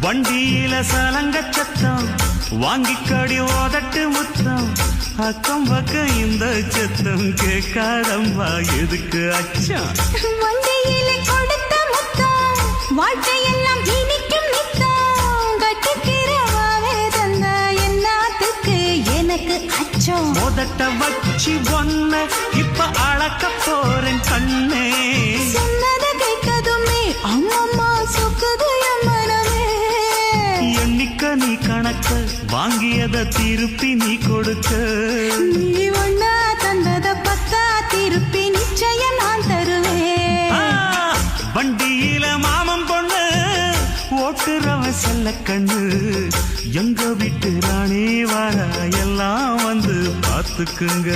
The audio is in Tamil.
வண்டியில சலங்க சத்தம் வாங்கிக்கடி ஓதட்டு முத்தம் அக்கம் பக்கம் இந்த சத்தம் கேட்காதம்மா எதுக்கு அச்சம் வண்டியில கொடுத்த முத்தம் வாழ்க்கையெல்லாம் இனிக்கும் நித்தம் கட்டுக்கிறவாவே தந்த என்னத்துக்கு எனக்கு அச்சம் ஓதட்ட வச்சு ஒன்ன இப்ப அளக்க போறேன் கண்ணே சொன்னதை கேட்கதுமே அம்மம்மா சொக்குது என் மனமே எண்ணிக்க நீ கணக்க வாங்கியத திருப்பி நீ கொடுக்க நீ ஒன்னா தந்தத பத்தா திருப்பி நிச்சயம் நான் தருவேன் வண்டியில மாமன் பொண்ணு ஓட்டுறவன் செல்ல கண்ணு எங்க வீட்டு ராணி வர எல்லாம் வந்து பார்த்துக்குங்க